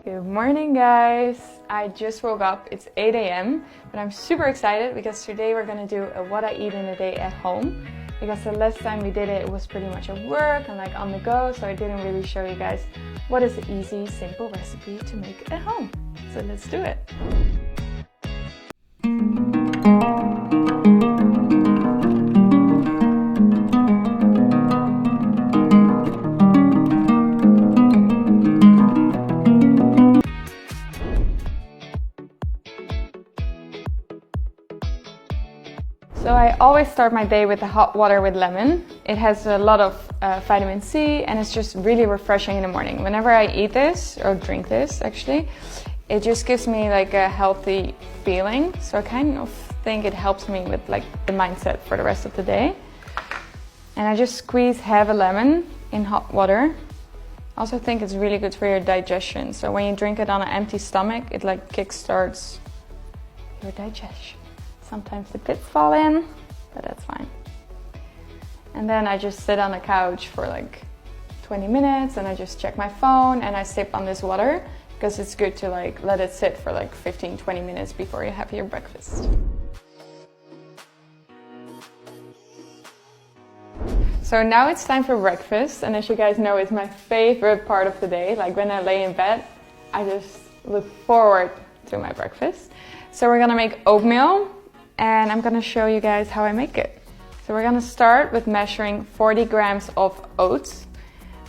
Good morning, guys! I just woke up. It's 8 a.m. but I'm super excited because today we're gonna do a what I eat in a day at home. Because the last time we did it, it was pretty much at work and like on the go, so I didn't really show you guys what is the easy, simple recipe to make at home. So let's do it! So I always start my day with the hot water with lemon. It has a lot of vitamin C and it's just really refreshing in the morning. Whenever I eat this, or drink this actually, it just gives me like a healthy feeling. So I kind of think it helps me with like the mindset for the rest of the day. And I just squeeze half a lemon in hot water. I also think it's really good for your digestion. So when you drink it on an empty stomach, it like kickstarts your digestion. Sometimes the bits fall in, but that's fine. And then I just sit on the couch for like 20 minutes and I just check my phone and I sip on this water because it's good to like let it sit for like 15-20 minutes before you have your breakfast. So now it's time for breakfast, and as you guys know, it's my favorite part of the day. Like when I lay in bed, I just look forward to my breakfast. So we're gonna make oatmeal. And I'm gonna show you guys how I make it. So we're gonna start with measuring 40 grams of oats.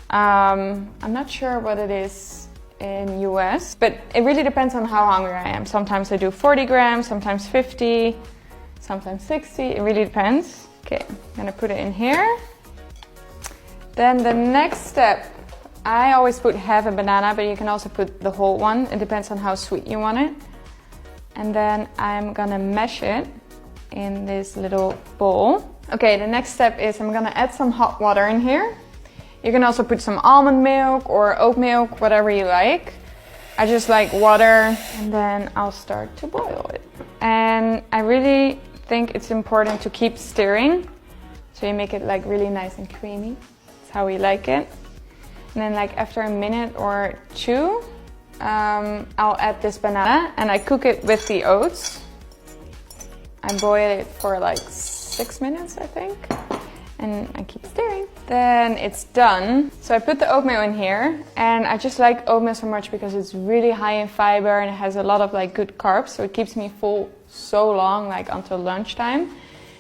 I'm not sure what it is in US, but it really depends on how hungry I am. Sometimes I do 40 grams, sometimes 50, sometimes 60, it really depends. Okay, I'm gonna put it in here. Then the next step, I always put half a banana, but you can also put the whole one. It depends on how sweet you want it. And then I'm gonna mash it in this little bowl. Okay, the next step is I'm gonna add some hot water in here. You can also put some almond milk or oat milk, whatever you like. I just like water, and then I'll start to boil it. And I really think it's important to keep stirring, so you make it like really nice and creamy. That's how we like it. And then like after a minute or two, I'll add this banana and I cook it with the oats. I boil it for like 6 minutes, I think, and I keep stirring. Then it's done. So I put the oatmeal in here, and I just like oatmeal so much because it's really high in fiber and it has a lot of like good carbs, so it keeps me full so long, like until lunchtime.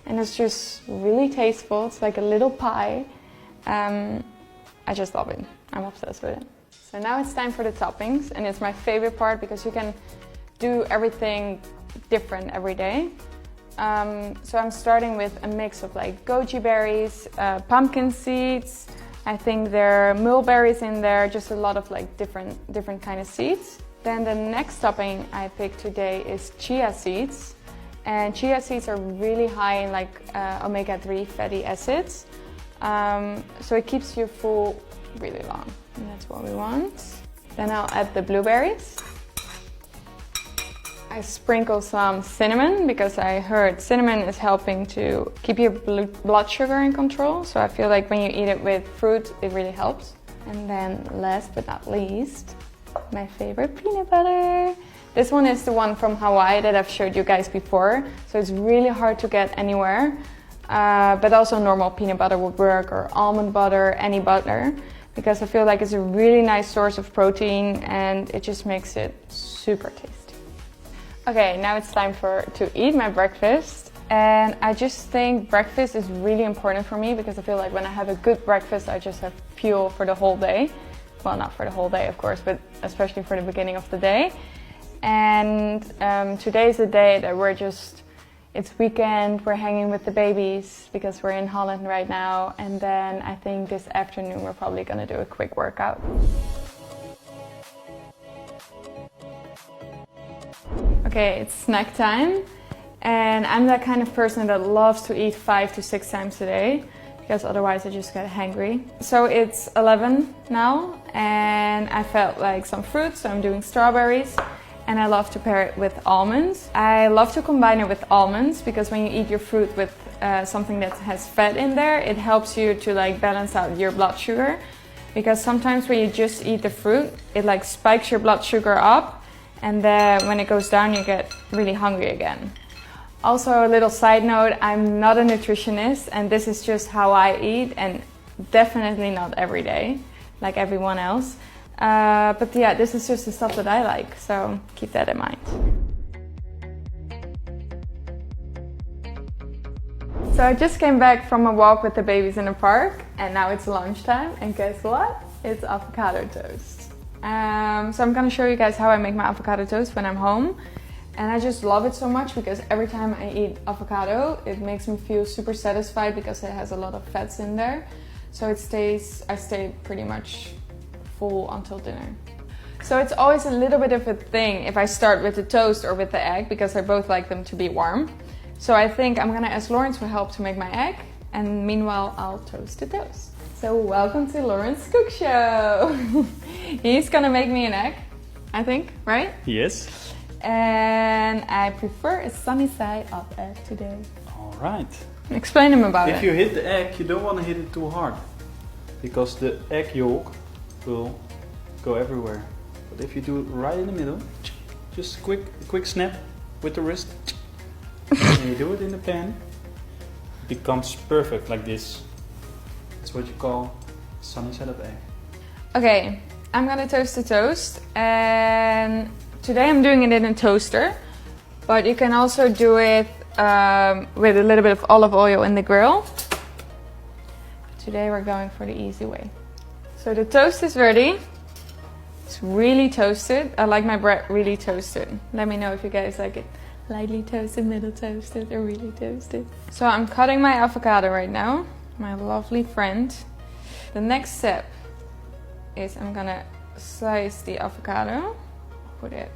And it's just really tasteful. It's like a little pie. I just love it. I'm obsessed with it. So now it's time for the toppings, and it's my favorite part because you can do everything different every day. So I'm starting with a mix of like goji berries, pumpkin seeds. I think there are mulberries in there, just a lot of like different kind of seeds. Then the next topping I picked today is chia seeds. And chia seeds are really high in like omega-3 fatty acids. So it keeps you full really long. And that's what we want. Then I'll add the blueberries. I sprinkle some cinnamon because I heard cinnamon is helping to keep your blood sugar in control. So I feel like when you eat it with fruit, it really helps. And then last but not least, my favorite peanut butter. This one is the one from Hawaii that I've showed you guys before. So it's really hard to get anywhere. But also normal peanut butter would work, or almond butter, any butter. Because I feel like it's a really nice source of protein and it just makes it super tasty. Okay, now it's time to eat my breakfast. And I just think breakfast is really important for me because I feel like when I have a good breakfast, I just have fuel for the whole day. Well, not for the whole day, of course, but especially for the beginning of the day. And today is the day that it's weekend, we're hanging with the babies because we're in Holland right now. And then I think this afternoon we're probably gonna do a quick workout. Okay, it's snack time. And I'm that kind of person that loves to eat 5 to 6 times a day because otherwise I just get hangry. So it's 11 now and I felt like some fruit, so I'm doing strawberries. And I love to pair it with almonds. I love to combine it with almonds because when you eat your fruit with something that has fat in there, it helps you to like balance out your blood sugar. because sometimes when you just eat the fruit, it like spikes your blood sugar up, and then when it goes down, you get really hungry again. Also, a little side note, I'm not a nutritionist, and this is just how I eat, and definitely not every day, like everyone else. But yeah, this is just the stuff that I like, so keep that in mind. So I just came back from a walk with the babies in the park, and now it's lunchtime, and guess what? It's avocado toast. So I'm gonna show you guys how I make my avocado toast when I'm home. And I just love it so much because every time I eat avocado, it makes me feel super satisfied because it has a lot of fats in there. So I stay pretty much full until dinner. So it's always a little bit of a thing if I start with the toast or with the egg, because I both like them to be warm. So I think I'm gonna ask Lawrence for help to make my egg, and meanwhile I'll toast the toast. So welcome to Lawrence's Cook Show! He's gonna make me an egg, I think, right? Yes. And I prefer a sunny side up egg today. All right. Explain him about it. If you hit the egg, you don't want to hit it too hard, because the egg yolk will go everywhere. But if you do it right in the middle, just a quick snap with the wrist, and you do it in the pan, it becomes perfect like this. That's what you call sunny side up egg. Okay, I'm gonna toast the toast, and today I'm doing it in a toaster, but you can also do it with a little bit of olive oil in the grill. Today we're going for the easy way. So the toast is ready. It's really toasted. I like my bread really toasted. Let me know if you guys like it lightly toasted, middle toasted, or really toasted. So I'm cutting my avocado right now, my lovely friend. The next step is I'm gonna slice the avocado, put it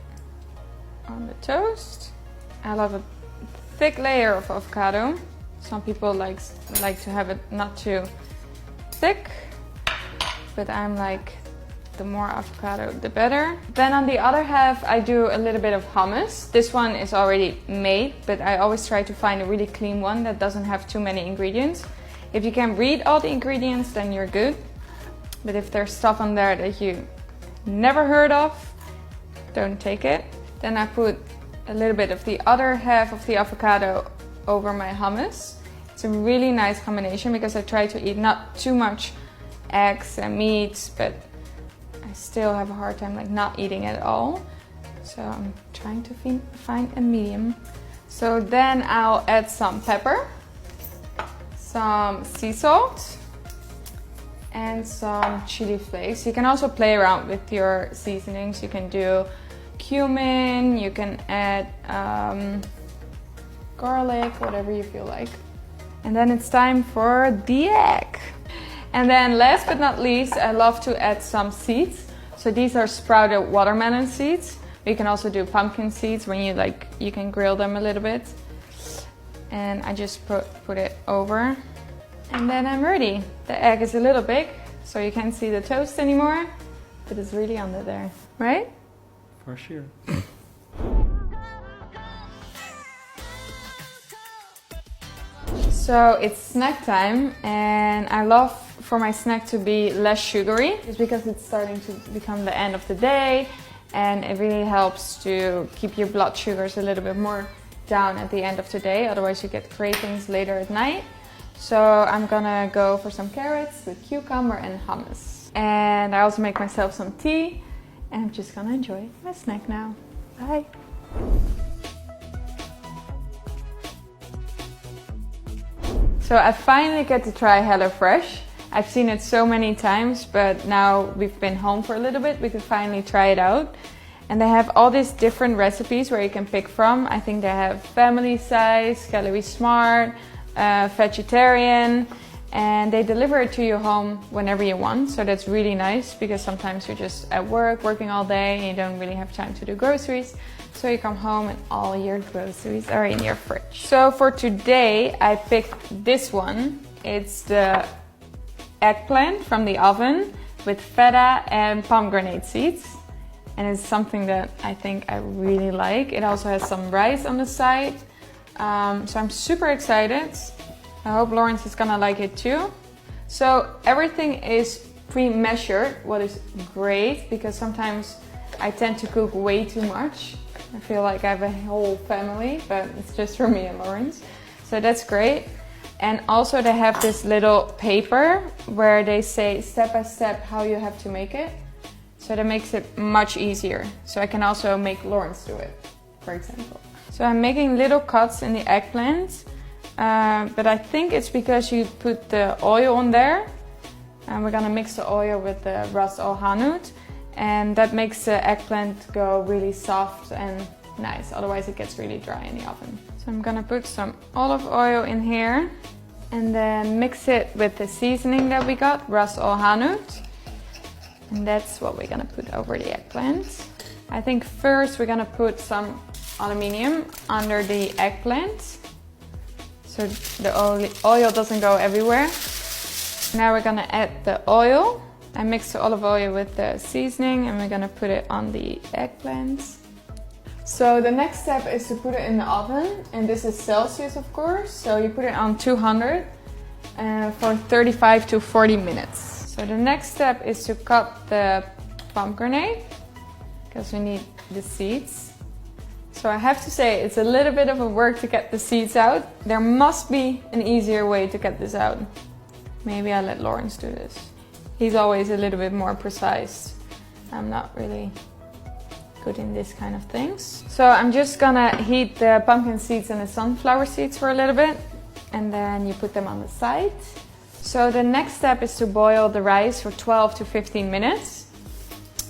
on the toast. I love a thick layer of avocado. Some people like to have it not too thick, but I'm like, the more avocado the better. Then on the other half I do a little bit of hummus. This one is already made, but I always try to find a really clean one that doesn't have too many ingredients. If you can read all the ingredients, then you're good. But if there's stuff on there that you never heard of, don't take it. Then I put a little bit of the other half of the avocado over my hummus. It's a really nice combination because I try to eat not too much eggs and meats, but I still have a hard time like not eating it at all. So I'm trying to find a medium. So then I'll add some pepper, some sea salt, and some chili flakes. You can also play around with your seasonings. You can do cumin, you can add garlic, whatever you feel like. And then it's time for the egg. And then last but not least, I love to add some seeds. So these are sprouted watermelon seeds. You can also do pumpkin seeds when you can grill them a little bit. And I just put it over. And then I'm ready. The egg is a little big, so you can't see the toast anymore, but it's really under there, right? For sure. So it's snack time, and I love for my snack to be less sugary, just because it's starting to become the end of the day, and it really helps to keep your blood sugars a little bit more down at the end of the day, otherwise you get cravings later at night. So I'm gonna go for some carrots with cucumber and hummus. And I also make myself some tea, and I'm just gonna enjoy my snack now. Bye! So I finally get to try HelloFresh. I've seen it so many times, but now we've been home for a little bit, we could finally try it out. And they have all these different recipes where you can pick from. I think they have family size, calorie smart, vegetarian, and they deliver it to your home whenever you want. So that's really nice, because sometimes you're just at work, working all day, and you don't really have time to do groceries. So you come home and all your groceries are in your fridge. So for today, I picked this one. It's the eggplant from the oven with feta and pomegranate seeds. And it's something that I think I really like. It also has some rice on the side. So I'm super excited. I hope Lawrence is gonna like it too. So everything is pre-measured, what is great because sometimes I tend to cook way too much. I feel like I have a whole family, but it's just for me and Lawrence. So that's great. And also they have this little paper where they say step by step how you have to make it. So that makes it much easier. So I can also make Lawrence do it, for example. So I'm making little cuts in the eggplant, but I think it's because you put the oil on there. And we're gonna mix the oil with the ras al hanout. And that makes the eggplant go really soft and nice. Otherwise it gets really dry in the oven. So I'm gonna put some olive oil in here and then mix it with the seasoning that we got, ras al hanout. And that's what we're gonna put over the eggplant. I think first we're gonna put some aluminium under the eggplant so the oil doesn't go everywhere. Now we're gonna add the oil. I mixed the olive oil with the seasoning and we're gonna put it on the eggplant. So the next step is to put it in the oven, and this is Celsius of course. So you put it on 200 for 35 to 40 minutes. So the next step is to cut the pomegranate because we need the seeds. So I have to say it's a little bit of a work to get the seeds out. There must be an easier way to get this out. Maybe I'll let Lawrence do this. He's always a little bit more precise. I'm not really good in this kind of things. So I'm just gonna heat the pumpkin seeds and the sunflower seeds for a little bit, and then you put them on the side. So the next step is to boil the rice for 12 to 15 minutes.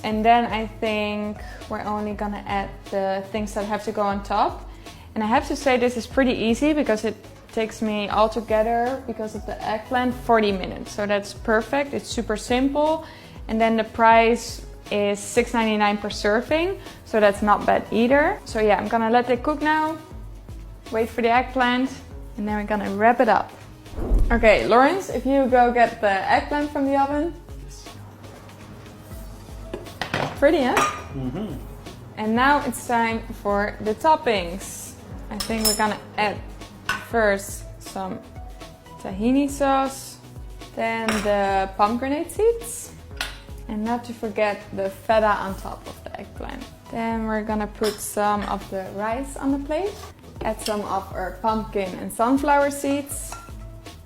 And then I think we're only gonna add the things that have to go on top. And I have to say this is pretty easy because it takes me all together, because of the eggplant, 40 minutes. So that's perfect. It's super simple. And then the price is $6.99 per serving. So that's not bad either. So yeah, I'm gonna let it cook now. Wait for the eggplant. And then we're gonna wrap it up. Okay, Lawrence, if you go get the eggplant from the oven. Pretty, huh? Mm-hmm. And now it's time for the toppings. I think we're gonna add first some tahini sauce, then the pomegranate seeds, and not to forget the feta on top of the eggplant. Then we're gonna put some of the rice on the plate, add some of our pumpkin and sunflower seeds,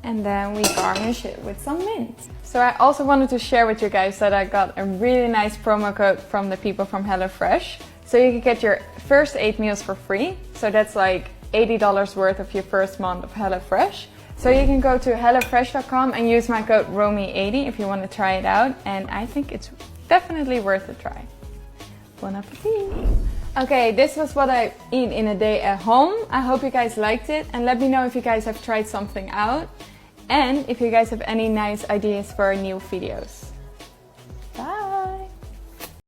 and then we garnish it with some mint. So I also wanted to share with you guys that I got a really nice promo code from the people from HelloFresh. So you can get your first 8 meals for free. So that's like $80 worth of your first month of HelloFresh. So you can go to hellofresh.com and use my code Romee80 if you want to try it out. And I think it's definitely worth a try. Bon appetit! Okay, this was what I eat in a day at home. I hope you guys liked it, and let me know if you guys have tried something out and if you guys have any nice ideas for new videos.